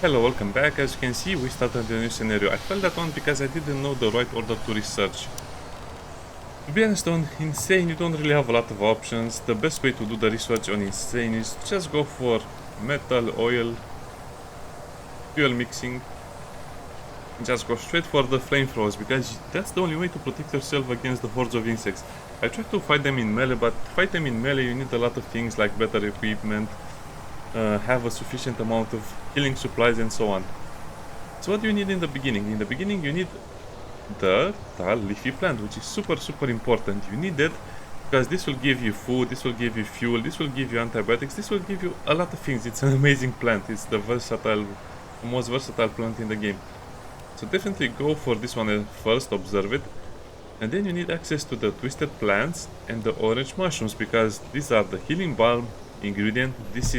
Hello, welcome back. As you can see, we started a new scenario. I fell that one because I didn't know the right order to research. To be honest, on Insane, you don't really have a lot of options. The best way to do the research on Insane is just go for metal, oil, fuel mixing, and just go straight for the flamethrowers because that's the only way to protect yourself against the hordes of insects. I tried to fight them in melee, but to fight them in melee you need a lot of things like better equipment, have a sufficient amount of healing supplies and so on. So what do you need in the beginning? In the beginning you need the tall leafy plant, which is super important. You need it because this will give you food, this will give you fuel, this will give you antibiotics, this will give you a lot of things. It's an amazing plant. It's the most versatile plant in the game. So definitely go for this one first, observe it. And then you need access to the twisted plants and the orange mushrooms because these are the healing balm ingredient. This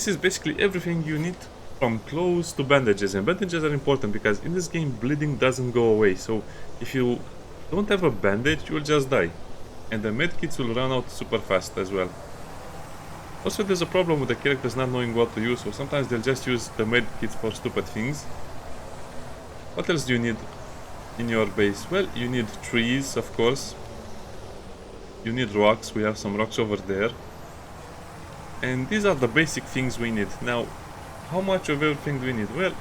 is basically everything you need from clothes to bandages, and bandages are important because in this game bleeding doesn't go away. So if you don't have a bandage, you will just die, and the medkits will run out super fast as well. Also, there's a problem with the characters not knowing what to use, so sometimes they'll just use the medkits for stupid things. What else do you need in your base? Well, you need trees, of course. You need rocks. We have some rocks over there. And these are the basic things we need. Now, how much of everything do we need? Well,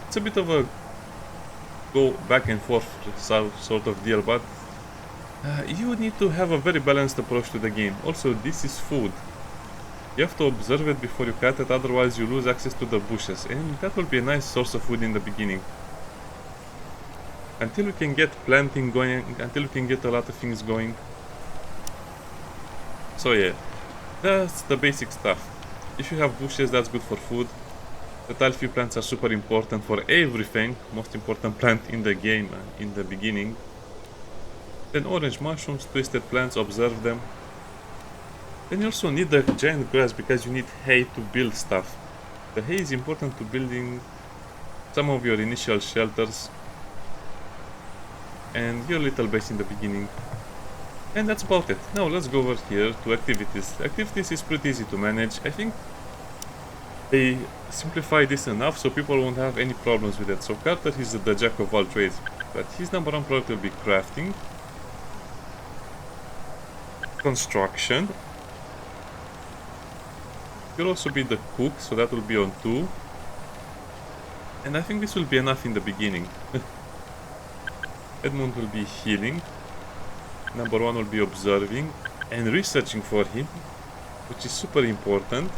it's a bit of a go back and forth sort of deal, but you need to have a very balanced approach to the game. Also, this is food. You have to observe it before you cut it, otherwise you lose access to the bushes, and that will be a nice source of food in the beginning. Until we can get planting going, until we can get a lot of things going. So yeah. That's the basic stuff. If you have bushes, that's good for food. The tall plants are super important for everything. Most important plant in the game in the beginning. Then orange mushrooms, twisted plants, observe them. Then you also need the giant grass because you need hay to build stuff. The hay is important to building some of your initial shelters and your little base in the beginning. And that's about it. Now let's go over here to activities. Activities is pretty easy to manage. I think they simplify this enough so people won't have any problems with it. So Carter is the jack of all trades, but his number one priority will be crafting, construction. He'll also be the cook, so that will be on 2. And I think this will be enough in the beginning. Edmund will be healing. Number 1 will be observing and researching for him, which is super important.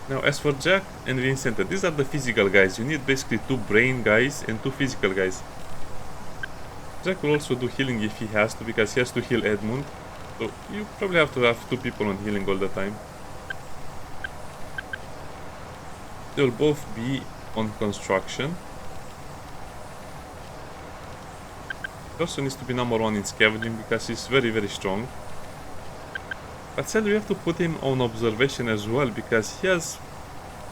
Now as for Jack and Vincent, these are the physical guys. You need basically 2 brain guys and 2 physical guys. Jack will also do healing if he has to, because he has to heal Edmund. So you probably have to have 2 people on healing all the time. They will both be on construction. He also needs to be number 1 in scavenging because he's very strong. But sadly we have to put him on observation as well because he has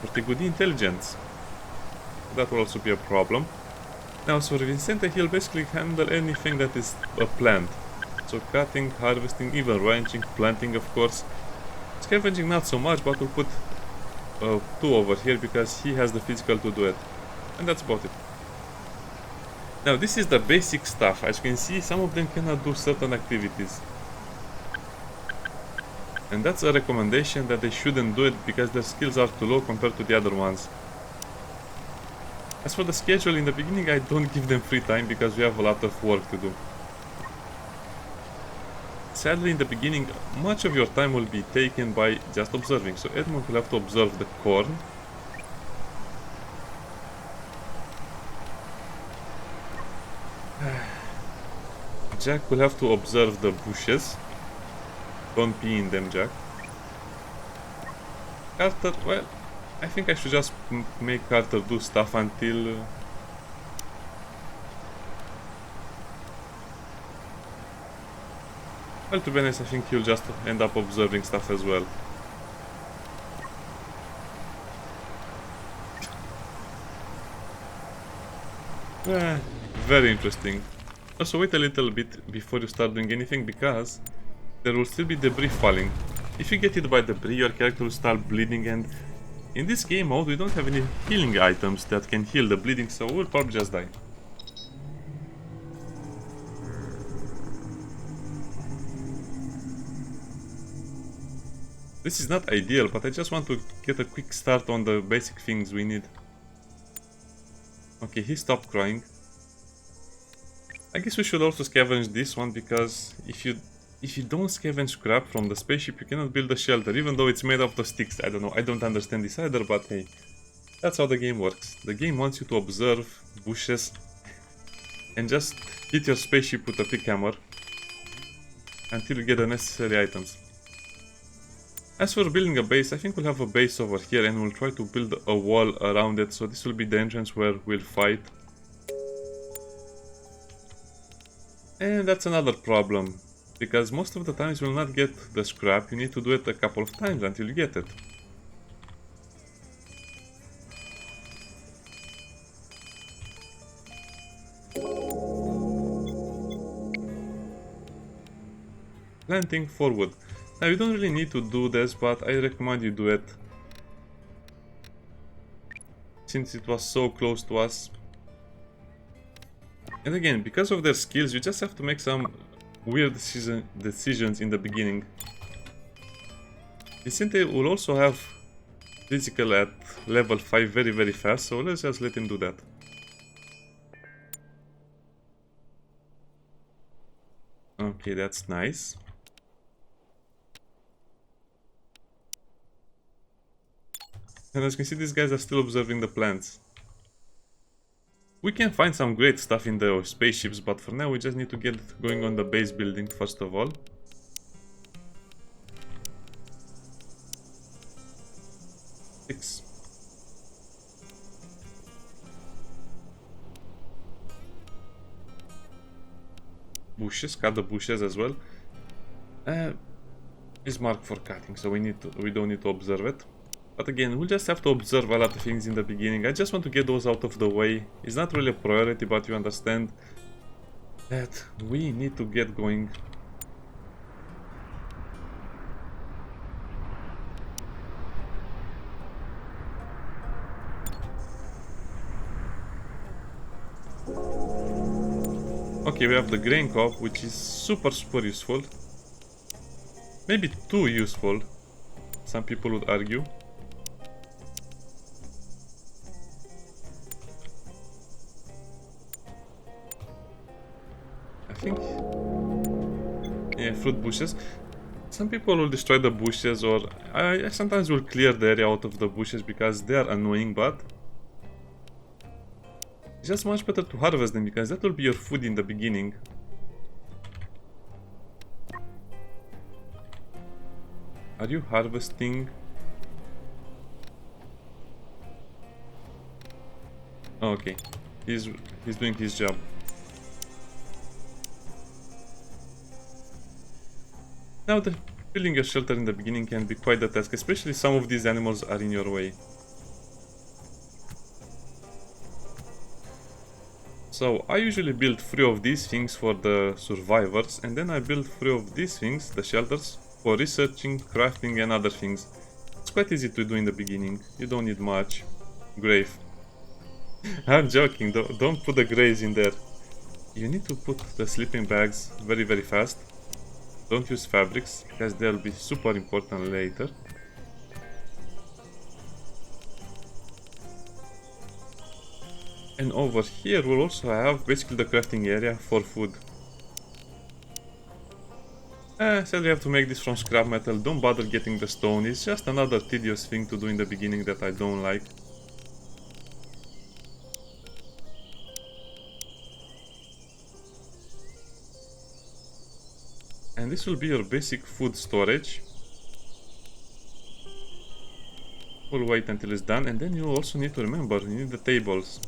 pretty good intelligence. That will also be a problem. Now as for Vincente, he'll basically handle anything that is a plant. So cutting, harvesting, even ranching, planting of course. Scavenging not so much, but we'll put 2 over here because he has the physical to do it. And that's about it. Now this is the basic stuff. As you can see, some of them cannot do certain activities. And that's a recommendation that they shouldn't do it because their skills are too low compared to the other ones. As for the schedule, in the beginning I don't give them free time because we have a lot of work to do. Sadly in the beginning, much of your time will be taken by just observing. So Edmund will have to observe the corn. Jack will have to observe the bushes. Don't pee in them, Jack. Carter, well, I think I should just make Carter do stuff until... Well, to be honest, I think he'll just end up observing stuff as well. Very interesting. Also, wait a little bit before you start doing anything because there will still be debris falling. If you get hit by debris, your character will start bleeding, and In this game mode, we don't have any healing items that can heal the bleeding, so we'll probably just die. This is not ideal, but I just want to get a quick start on the basic things we need. Okay, he stopped crying. I guess we should also scavenge this one, because if you don't scavenge scrap from the spaceship, you cannot build a shelter, even though it's made of the sticks. I don't know, I don't understand this either, but hey, that's how the game works. The game wants you to observe bushes and just hit your spaceship with a pick hammer until you get the necessary items. As for building a base, I think we'll have a base over here and we'll try to build a wall around it, so this will be the entrance where we'll fight. And that's another problem, because most of the times you will not get the scrap, you need to do it a couple of times until you get it. Planting for wood. Now you don't really need to do this, but I recommend you do it, since it was so close to us. And again, because of their skills, you just have to make some weird decisions in the beginning. Vicente will also have physical at level 5 very fast, so let's just let him do that. Okay, that's nice. And as you can see, these guys are still observing the plants. We can find some great stuff in the spaceships, but for now we just need to get going on the base building first of all. Six. Bushes, cut the bushes as well. Is marked for cutting, so we don't need to observe it. But again, we'll just have to observe a lot of things in the beginning. I just want to get those out of the way. It's not really a priority, but you understand that we need to get going. Okay, we have the grain crop, which is super useful. Maybe too useful, some people would argue. Yeah, fruit bushes. Some people will destroy the bushes, or I sometimes will clear the area out of the bushes because they are annoying, but it's just much better to harvest them because that will be your food in the beginning. Are you harvesting? Oh, okay, he's doing his job. Now, building a shelter in the beginning can be quite a task, especially some of these animals are in your way. So, I usually build 3 of these things for the survivors, and then I build 3 of these things, the shelters, for researching, crafting and other things. It's quite easy to do in the beginning, you don't need much. Grave. I'm joking, don't put the graves in there. You need to put the sleeping bags very fast. Don't use fabrics, because they'll be super important later. And over here we'll also have basically the crafting area for food. Sadly, I have to make this from scrap metal. Don't bother getting the stone, it's just another tedious thing to do in the beginning that I don't like. And this will be your basic food storage. We'll wait until it's done, and then you also need to remember, you need the tables.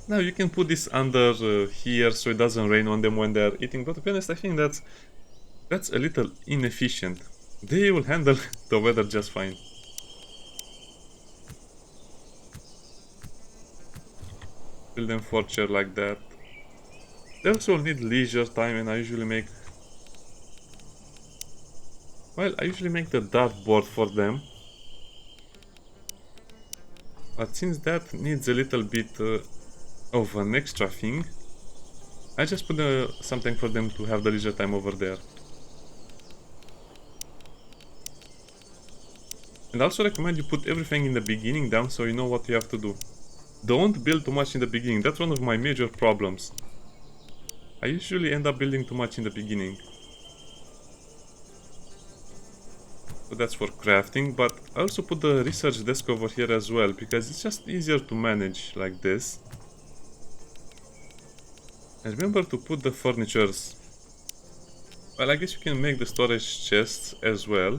Now you can put this under here so it doesn't rain on them when they're eating, but to be honest I think that's a little inefficient. They will handle the weather just fine. Build them for chair like that. They also need leisure time, and I usually make the dartboard for them. But since that needs a little bit of an extra thing, I just put something for them to have the leisure time over there. And I also recommend you put everything in the beginning down so you know what you have to do. Don't build too much in the beginning. That's one of my major problems. I usually end up building too much in the beginning. So that's for crafting, but I also put the research desk over here as well, because it's just easier to manage like this. And remember to put the furnitures. Well, I guess you can make the storage chests as well.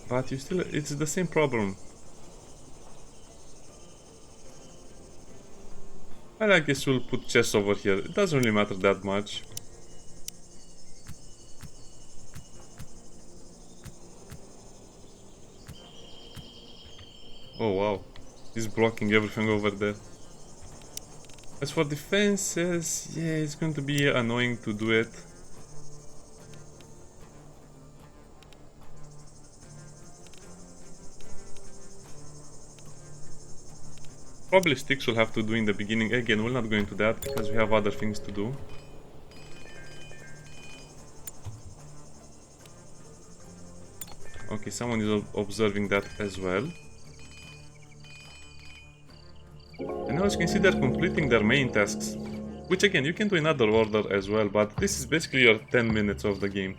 But you still, it's the same problem. Well, I guess we'll put chests over here. It doesn't really matter that much. Oh wow, he's blocking everything over there. As for defenses, yeah, it's going to be annoying to do it. Probably sticks will have to do in the beginning. Again, we're not going to that because we have other things to do. Okay, someone is observing that as well. And now as you can see, they're completing their main tasks. Which again, you can do in other order as well, but this is basically your 10 minutes of the game.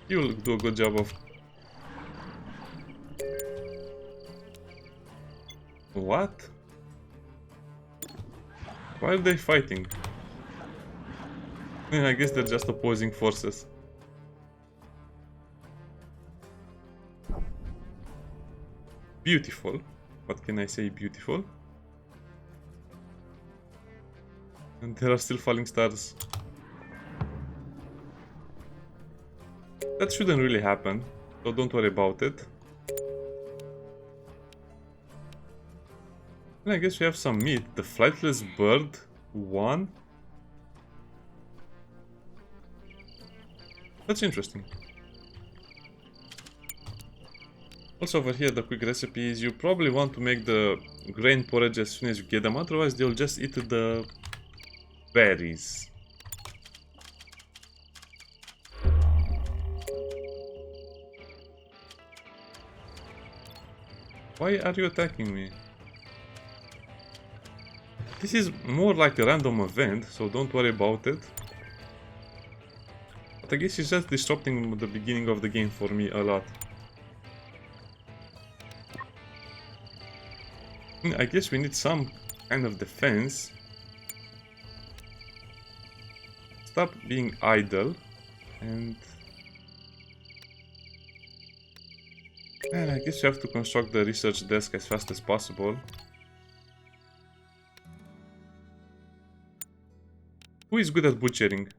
You'll do a good job of... What? Why are they fighting? I guess they're just opposing forces. Beautiful. What can I say? Beautiful. And there are still falling stars. That shouldn't really happen, so don't worry about it. And I guess we have some meat. The flightless bird, 1. That's interesting. Also over here, the quick recipe is you probably want to make the grain porridge as soon as you get them, otherwise they'll just eat the berries. Why are you attacking me? This is more like a random event, so don't worry about it. But I guess it's just disrupting the beginning of the game for me a lot. I guess we need some kind of defense. Stop being idle and I guess you have to construct the research desk as fast as possible. Who is good at butchering?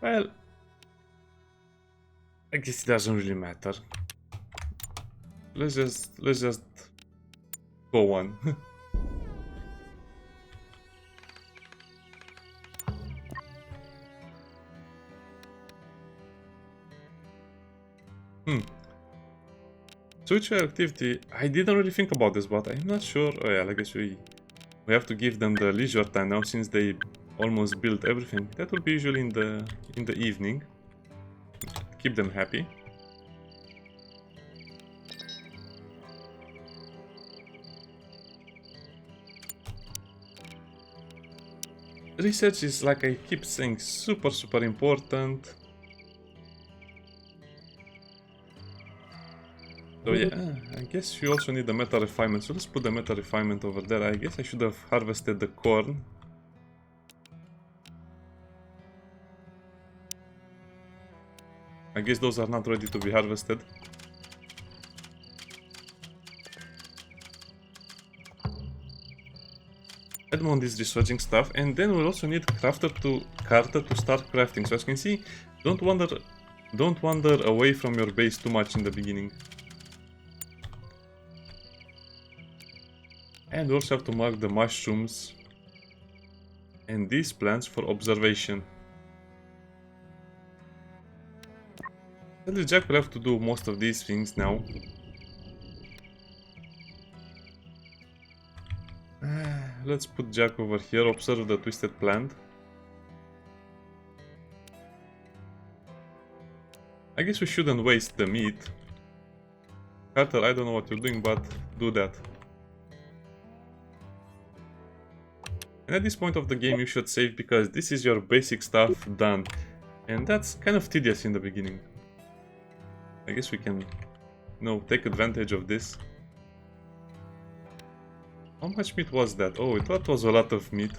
Well, I guess it doesn't really matter. Let's just go on. Switch activity. I didn't really think about this, but I'm not sure. Oh yeah, I guess we have to give them the leisure time now since they almost built everything. That will be usually in the evening. Keep them happy. Research is, like I keep saying, super important. So yeah, I guess you also need the metal refinement, so let's put the metal refinement over there. I guess I should have harvested the corn. I guess those are not ready to be harvested. Edmond is researching stuff, and then we'll also need Carter to start crafting. So as you can see, don't wander away from your base too much in the beginning. And we also have to mark the mushrooms and these plants for observation. And the Jack will have to do most of these things now. Let's put Jack over here, observe the twisted plant. I guess we shouldn't waste the meat. Carter, I don't know what you're doing, but do that. And at this point of the game you should save, because this is your basic stuff done. And that's kind of tedious in the beginning. I guess we can, take advantage of this. How much meat was that? Oh, that was a lot of meat.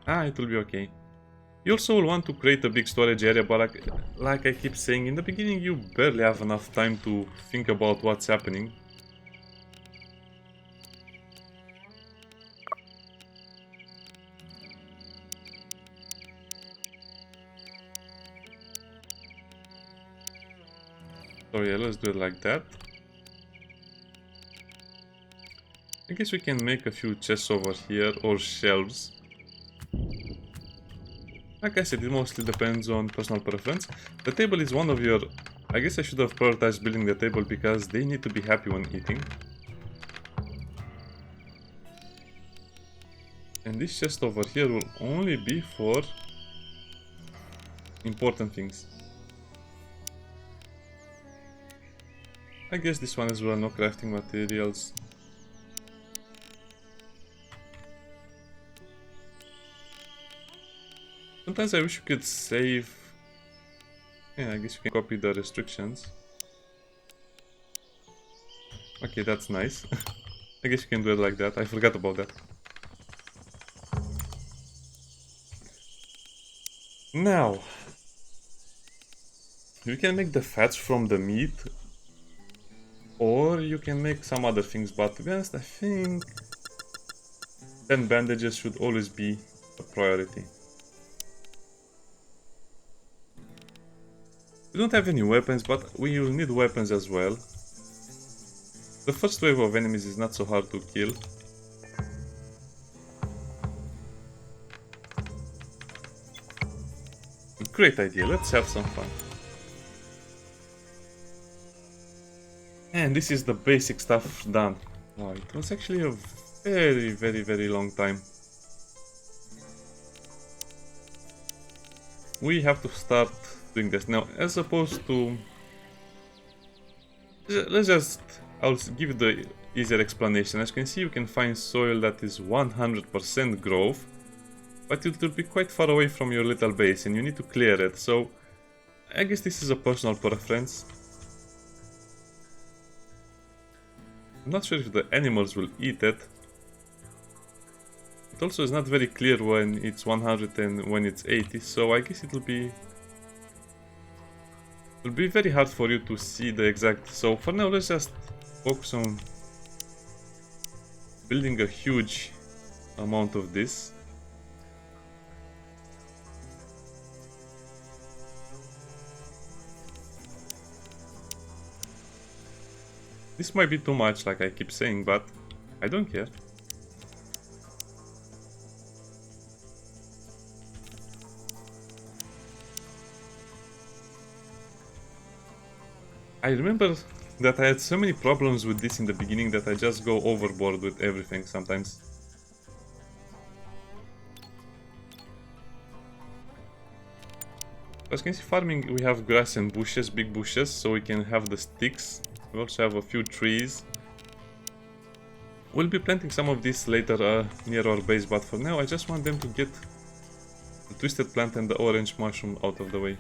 It will be okay. You also will want to create a big storage area, but like I keep saying, in the beginning you barely have enough time to think about what's happening. So yeah, let's do it like that. I guess we can make a few chests over here, or shelves. Like I said, it mostly depends on personal preference. The table is one of your... I guess I should have prioritized building the table, because they need to be happy when eating. And this chest over here will only be for important things. I guess this one as well, no crafting materials. Sometimes I wish you could save. Yeah, I guess you can copy the restrictions. Okay, that's nice. I guess you can do it like that. I forgot about that. Now, you can make the fats from the meat, or you can make some other things, but to be honest, I think 10 bandages should always be a priority. We don't have any weapons, but we will need weapons as well. The first wave of enemies is not so hard to kill. Great idea, let's have some fun. And this is the basic stuff done. Wow, it was actually a very long time. We have to start doing this now, as opposed to... I'll give you the easier explanation. As you can see, you can find soil that is 100% growth, but it will be quite far away from your little base and you need to clear it, so I guess this is a personal preference. I'm not sure if the animals will eat it. It also is not very clear when it's 100 and when it's 80, so I guess it will be very hard for you to see the exact... So for now, let's just focus on building a huge amount of this. This might be too much, like I keep saying, but I don't care. I remember that I had so many problems with this in the beginning that I just go overboard with everything sometimes. As you can see, farming, we have grass and bushes, big bushes, so we can have the sticks. We also have a few trees. We'll be planting some of these later near our base, but for now I just want them to get the twisted plant and the orange mushroom out of the way.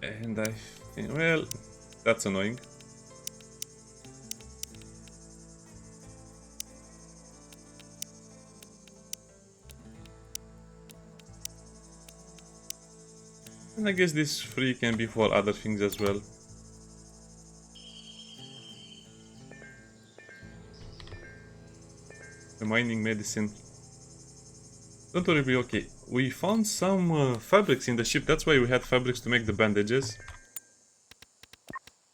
And I think, well, that's annoying. And I guess this free can be for other things as well. The mining medicine. Don't worry, be okay. We found some fabrics in the ship. That's why we had fabrics to make the bandages.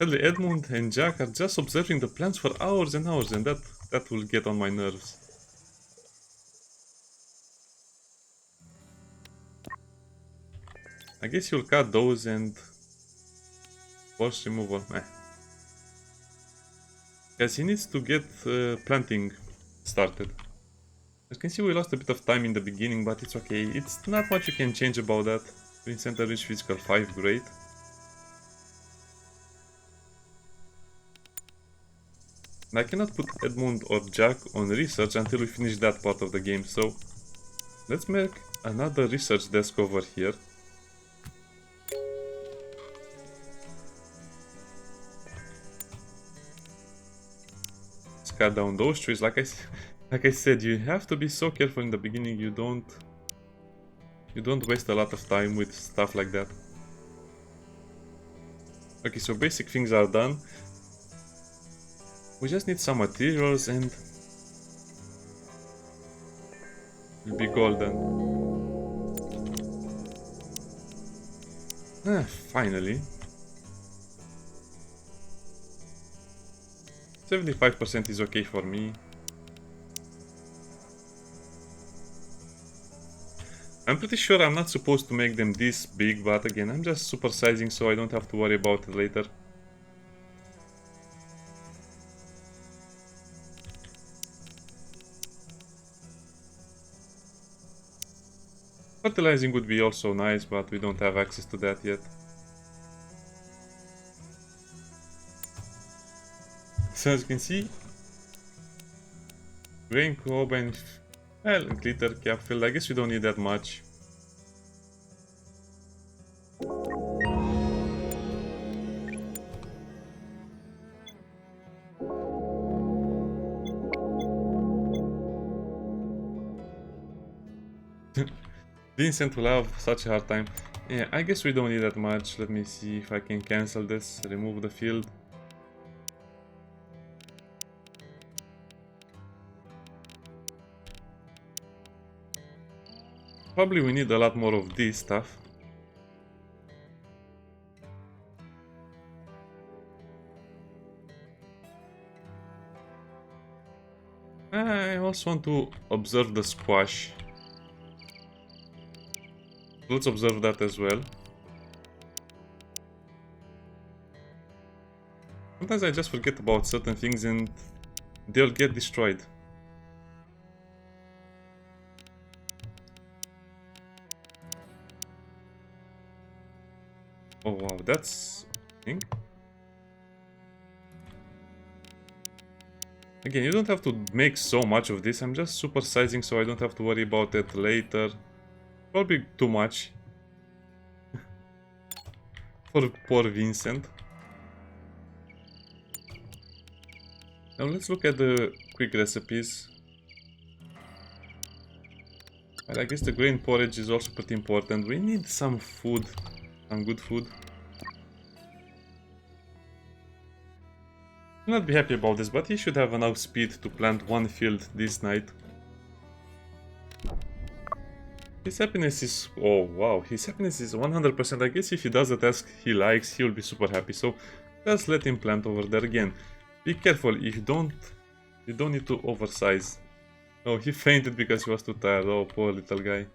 Sadly, Edmund and Jack are just observing the plants for hours and hours, and that will get on my nerves. I guess you'll cut those and force removal. Because he needs to get planting started. As you can see, we lost a bit of time in the beginning, but it's okay. It's not much you can change about that. Vincent reached physical 5, great. And I cannot put Edmund or Jack on research until we finish that part of the game, so let's make another research desk over here. Let's cut down those trees. Like I said, you have to be so careful in the beginning. You don't waste a lot of time with stuff like that. Okay, so basic things are done. We just need some materials and we'll be golden. Finally. 75% is okay for me. I'm pretty sure I'm not supposed to make them this big, but again, I'm just supersizing so I don't have to worry about it later. Fertilizing would be also nice, but we don't have access to that yet. So as you can see, grain cob and well, glitter cap field. I guess we don't need that much. Vincent will have such a hard time. Yeah, I guess we don't need that much. Let me see if I can cancel this, remove the field. Probably we need a lot more of this stuff. I also want to observe the squash. Let's observe that as well. Sometimes I just forget about certain things and they'll get destroyed. Oh wow, that's a thing. Again, you don't have to make so much of this. I'm just supersizing so I don't have to worry about it later. Probably too much. For poor Vincent. Now let's look at the quick recipes. Well, I guess the grain porridge is also pretty important. We need some food. Some good food. I'll not be happy about this, but he should have enough speed to plant one field this night. His happiness is... oh wow, his happiness is 100%. I guess if he does the task he likes, he'll be super happy. So just let him plant over there again. Be careful, if you don't need to oversize. Oh, he fainted because he was too tired. Oh, poor little guy.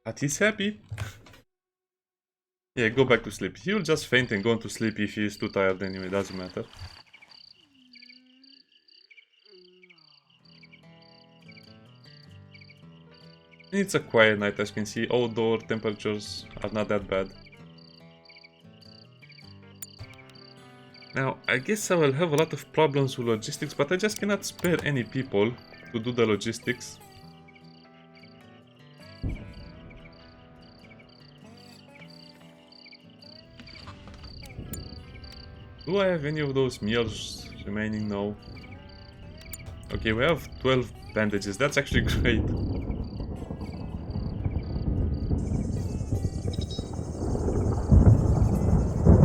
But he's happy. Yeah, go back to sleep. He'll just faint and go to sleep if he is too tired anyway, doesn't matter. It's a quiet night, as you can see. Outdoor temperatures are not that bad. Now, I guess I will have a lot of problems with logistics, but I just cannot spare any people to do the logistics. Do I have any of those meals remaining? No. Okay, we have 12 bandages. That's actually great.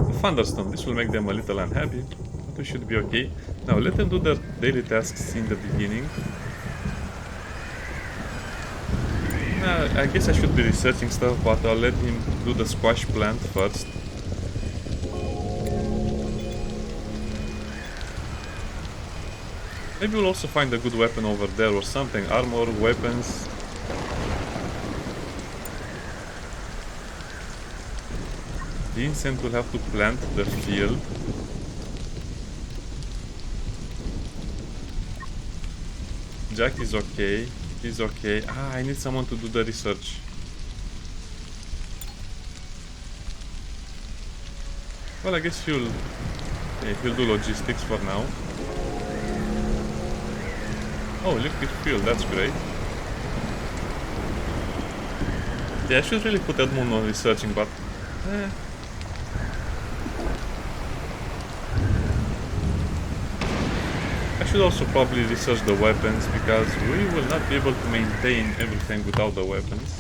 A thunderstorm. This will make them a little unhappy. we should be okay. Now let them do their daily tasks in the beginning. I guess I should be researching stuff, but I'll let him do the squash plant first. Maybe we'll also find a good weapon over there or something. Armor, weapons. Vincent will have to plant the field. Jack is okay. He's okay. I need someone to do the research. Well, I guess he'll do logistics for now. Oh, liquid fuel, that's great. Yeah, I should really put Edmund on researching, but I should also probably research the weapons, because we will not be able to maintain everything without the weapons.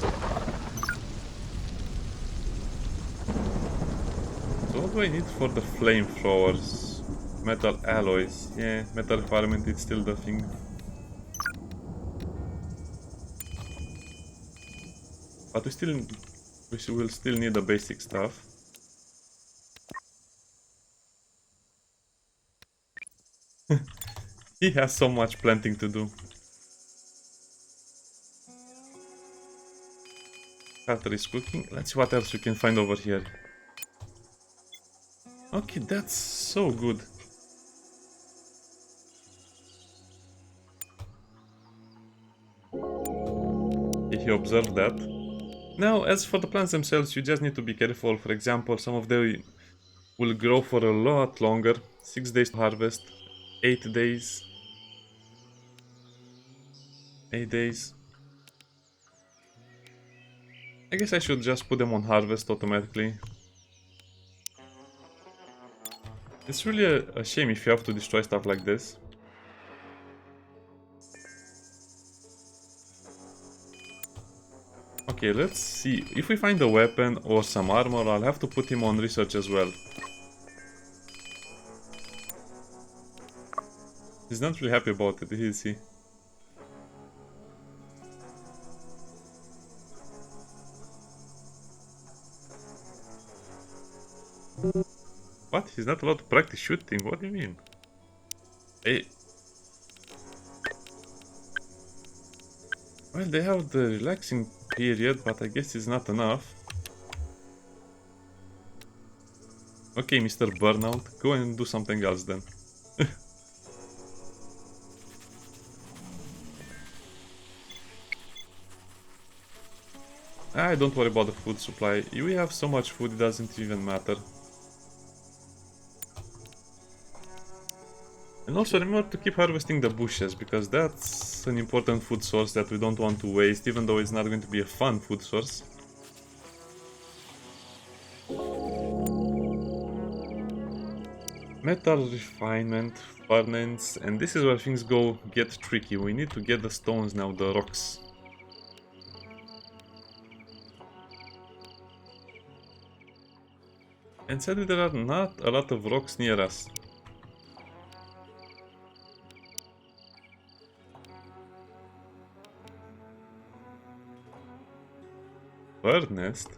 So what do I need for the flamethrowers? Metal alloys. Yeah, metal requirement is still the thing. But we will still need the basic stuff. He has so much planting to do. After is cooking, let's see what else we can find over here. Okay, that's so good. Okay, he observed that. Now, as for the plants themselves, you just need to be careful. For example, some of them will grow for a lot longer. 6 days to harvest, 8 days. 8 days. I guess I should just put them on harvest automatically. It's really a shame if you have to destroy stuff like this. Okay, let's see. If we find a weapon or some armor, I'll have to put him on research as well. He's not really happy about it, is he? What? He's not allowed to practice shooting? What do you mean? Hey. Well, they have the relaxing period, but I guess it's not enough. Okay, Mr. Burnout, go and do something else then. Don't worry about the food supply. We have so much food, it doesn't even matter. And also remember to keep harvesting the bushes, because that's an important food source that we don't want to waste, even though it's not going to be a fun food source. Metal refinement, furnace, and this is where things get tricky. We need to get the stones now, the rocks. And sadly there are not a lot of rocks near us. Bird nest?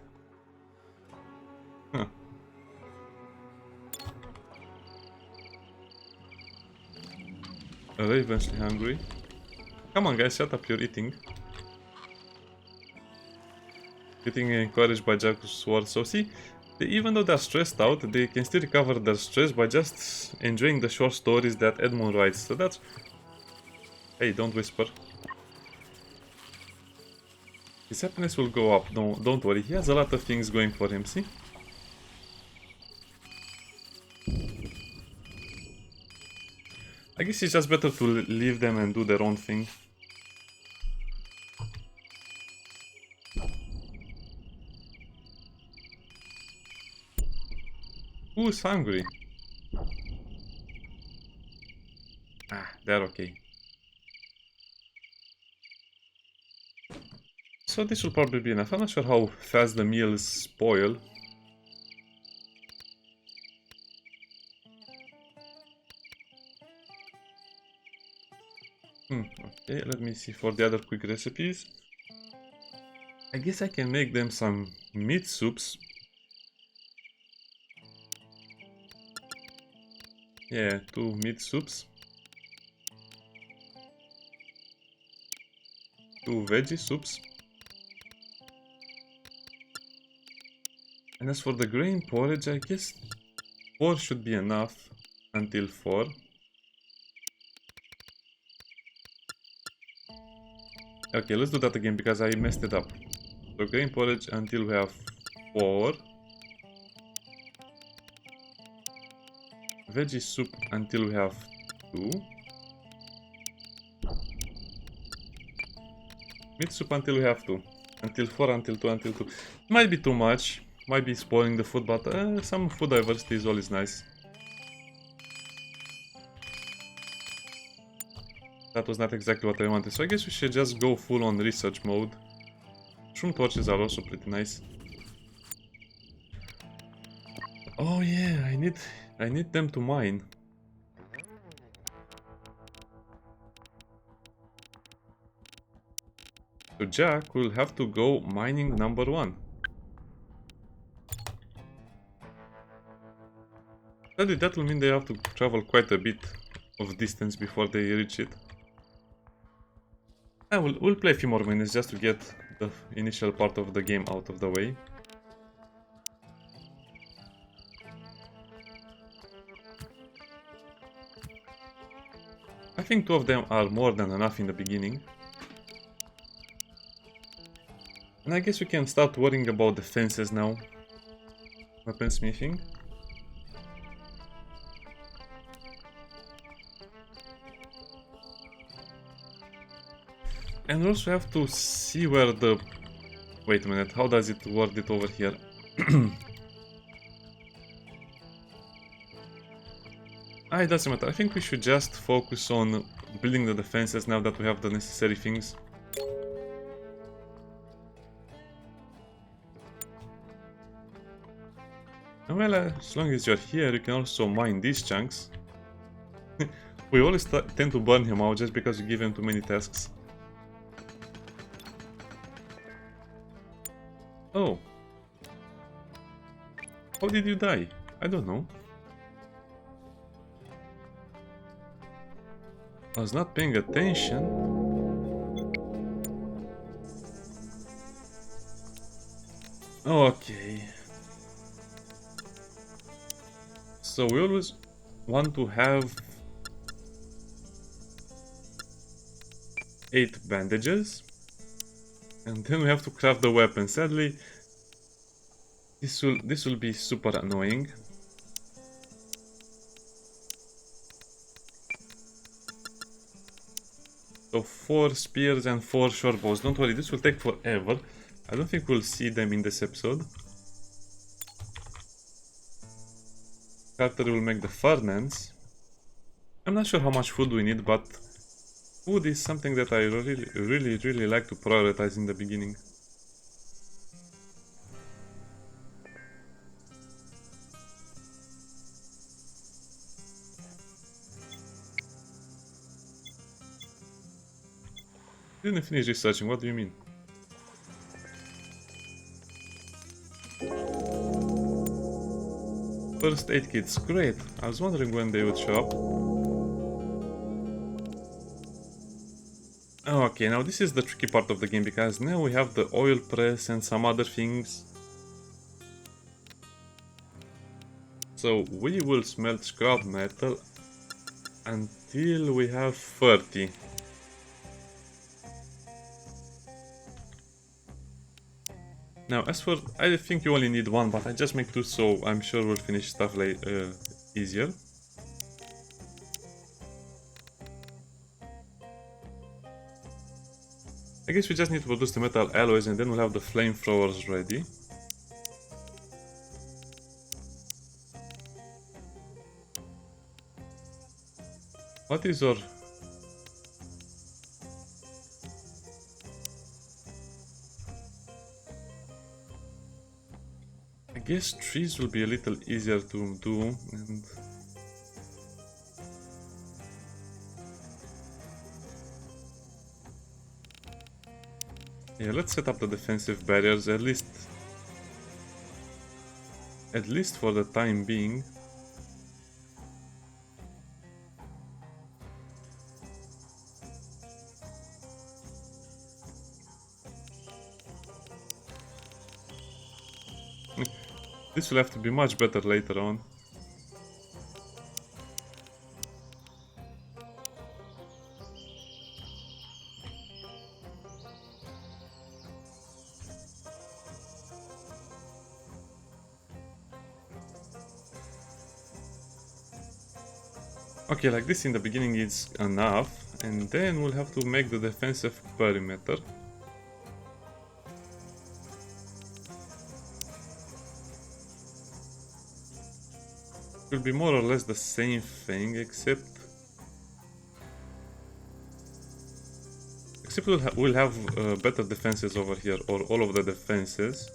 Huh. Ravensly hungry. Come on guys, shut up, you're eating. Getting encouraged by Jack's sword. So see, even though they're stressed out, they can still recover their stress by just enjoying the short stories that Edmund writes. So that's... Hey, don't whisper. His happiness will go up, no, don't worry, he has a lot of things going for him, see? I guess it's just better to leave them and do their own thing. Who's hungry? They're okay. So this will probably be enough. I'm not sure how fast the meals spoil. Okay, let me see for the other quick recipes. I guess I can make them some meat soups. Yeah, 2 meat soups. 2 veggie soups. And as for the grain porridge, I guess 4 should be enough until 4. Okay, let's do that again because I messed it up. So grain porridge until we have 4. Veggie soup until we have 2. Meat soup until we have 2. Until 4, until 2, until 2. Might be too much. Might be spoiling the food, but some food diversity is always nice. That was not exactly what I wanted, so I guess we should just go full on research mode. Shroom torches are also pretty nice. Oh yeah, I need them to mine. So Jack will have to go mining number 1. That will mean they have to travel quite a bit of distance before they reach it. We'll play a few more minutes just to get the initial part of the game out of the way. I think 2 of them are more than enough in the beginning. And I guess we can start worrying about the fences now. Weaponsmithing. And we also have to see where the... Wait a minute, how does it word it over here? It doesn't matter. I think we should just focus on building the defenses now that we have the necessary things. Well, as long as you're here, you can also mine these chunks. We always tend to burn him out just because we give him too many tasks. Oh. How did you die? I don't know. I was not paying attention. Okay. So we always want to have 8 bandages. And then we have to craft the weapon. Sadly, this will be super annoying. So 4 spears and 4 short bows. Don't worry, this will take forever. I don't think we'll see them in this episode. Carter will make the furnace. I'm not sure how much food we need, but food is something that I really like to prioritize in the beginning. Didn't finish researching, what do you mean? First aid kits, great. I was wondering when they would show up. Okay, now this is the tricky part of the game because now we have the oil press and some other things. So we will smelt scrap metal until we have 30. Now, as for... I think you only need 1, but I just make 2, so I'm sure we'll finish stuff easier. I guess we just need to produce the metal alloys and then we'll have the flamethrowers ready. What is our... I guess trees will be a little easier to do, and... Yeah, let's set up the defensive barriers at least for the time being. This will have to be much better later on. Okay, like this in the beginning is enough, and then we'll have to make the defensive perimeter. It will be more or less the same thing, except we'll have better defenses over here, or all of the defenses.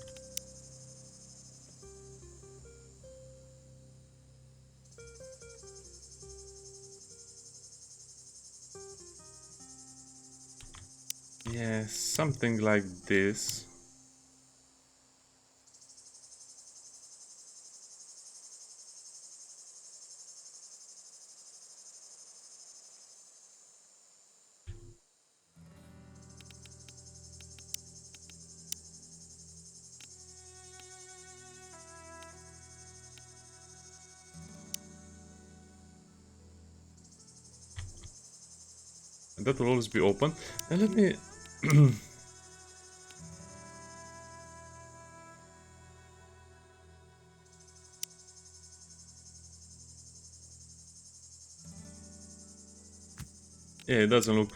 Yeah, something like this. And that will always be open. And let me... Yeah, it doesn't look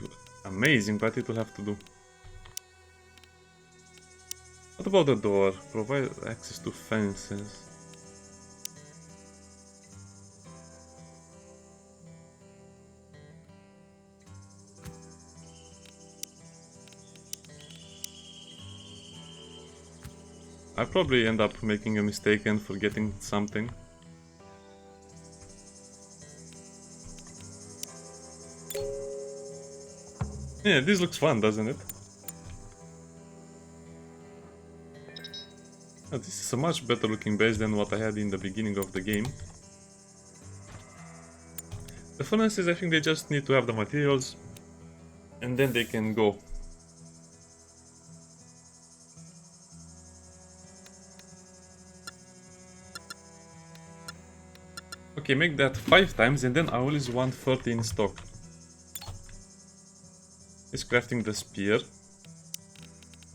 amazing, but it will have to do. What about the door? Provide access to fences. I probably end up making a mistake and forgetting something. Yeah, this looks fun, doesn't it? Oh, this is a much better looking base than what I had in the beginning of the game. The furnaces, I think they just need to have the materials, and then they can go. Okay, make that 5 times, and then I always want 30 in stock. Is crafting the spear.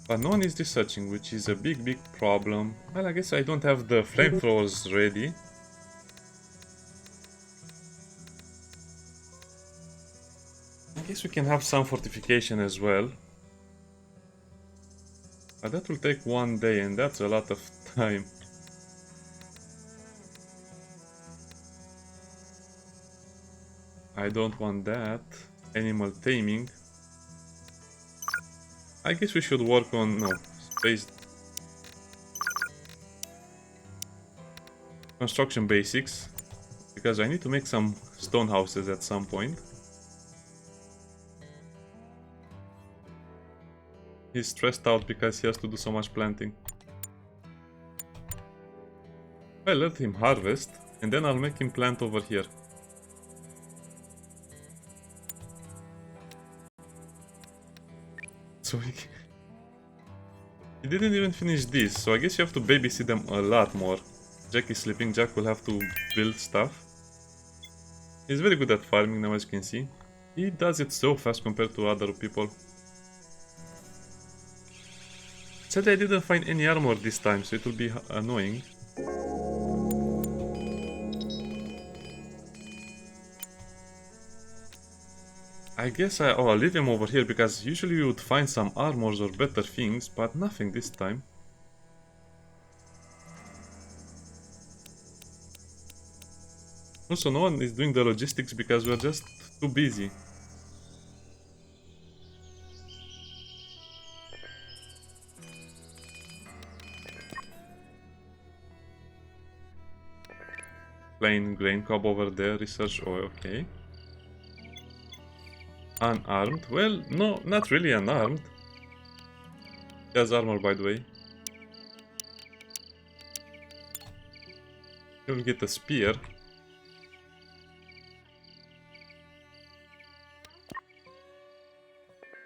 But no one is researching, which is a big problem. Well, I guess I don't have the flamethrowers ready. I guess we can have some fortification as well. But that will take 1 day, and that's a lot of time. I don't want that. Animal taming. I guess we should work on, no, space construction basics, because I need to make some stone houses at some point. He's stressed out because he has to do so much planting. Well, let him harvest, and then I'll make him plant over here. So he didn't even finish this, so I guess you have to babysit them a lot more. Jack is sleeping, Jack will have to build stuff. He's very good at farming now, as you can see. He does it so fast compared to other people. Sadly, I didn't find any armor this time, so it will be annoying. I guess I'll leave him over here, because usually you would find some armors or better things, but nothing this time. Also, no one is doing the logistics because we're just too busy. Plain grain cob over there, research oil, okay. Unarmed? Well, no, not really unarmed. He has armor, by the way. He will get a spear.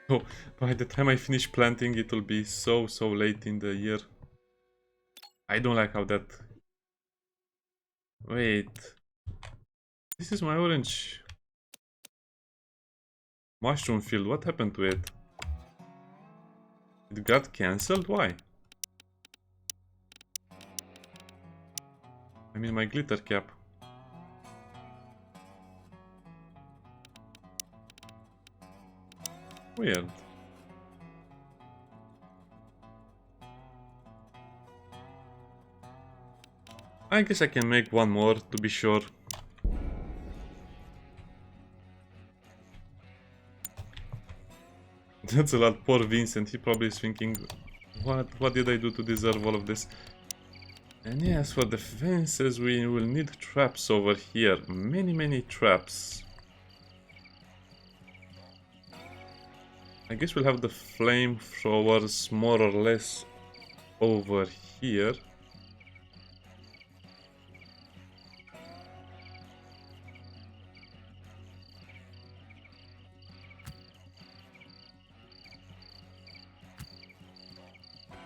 Oh, by the time I finish planting, it will be so late in the year. I don't like how that... Wait. This is my orange mushroom field. What happened to it? It got cancelled? Why? I mean my glitter cap. Weird. I guess I can make one more to be sure. That's a lot. Poor Vincent. He probably is thinking, what did I do to deserve all of this? And yes, for the fences we will need traps over here. Many traps. I guess we'll have the flamethrowers more or less over here.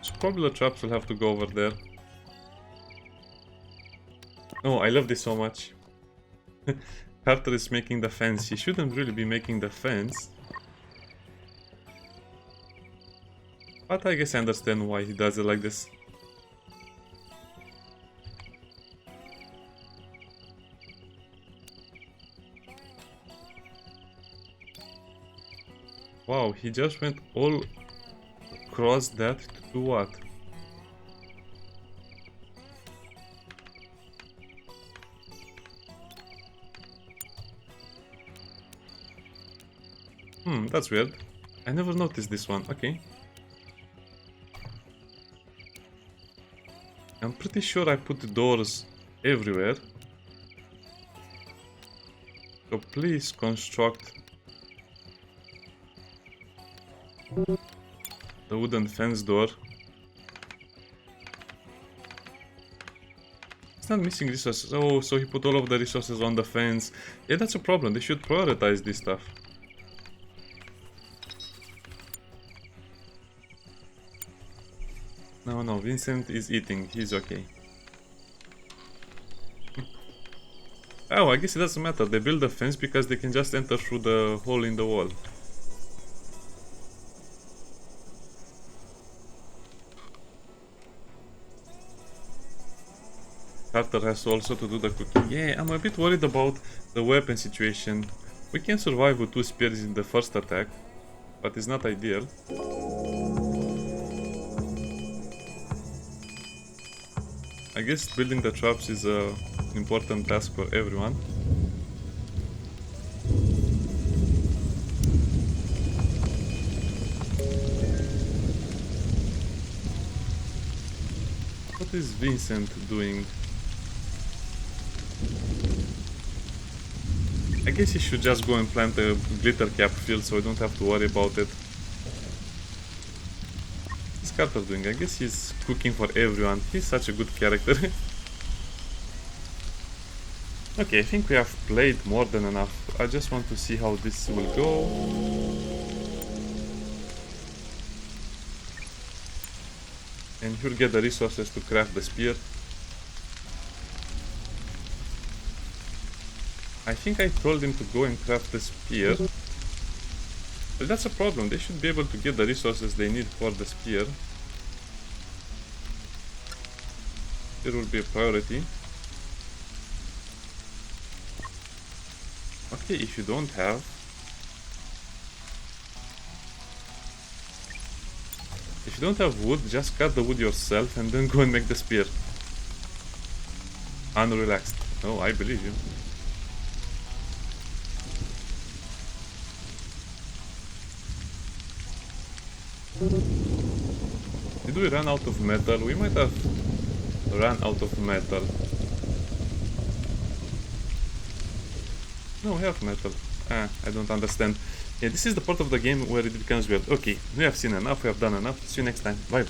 So probably the traps will have to go over there. Oh, I love this so much. Carter is making the fence. He shouldn't really be making the fence. But I guess I understand why he does it like this. Wow, he just went all across that to do what? That's weird. I never noticed this one. Okay. I'm pretty sure I put the doors everywhere. So please construct the wooden fence door. It's not missing resources. Oh, so he put all of the resources on the fence. Yeah, that's a problem. They should prioritize this stuff. No, Vincent is eating. He's okay. Oh, I guess it doesn't matter. They build a fence because they can just enter through the hole in the wall. Carter has also to do the cooking. Yeah, I'm a bit worried about the weapon situation. We can survive with 2 spears in the first attack, but it's not ideal. I guess building the traps is an important task for everyone. What is Vincent doing? I guess he should just go and plant a glitter cap field so I don't have to worry about it. What's Carter doing? I guess he's cooking for everyone. He's such a good character. Okay, I think we have played more than enough. I just want to see how this will go. And he'll get the resources to craft the spear. I think I told him to go and craft the spear. But that's a problem. They should be able to get the resources they need for the spear. It will be a priority. Okay, if you don't have... If you don't have wood, just cut the wood yourself and then go and make the spear. Unrelaxed. Oh, I believe you. Did we run out of metal? We might have run out of metal. No, we have metal. I don't understand. Yeah, this is the part of the game where it becomes weird. Okay, we have seen enough, we have done enough. See you next time. Bye bye.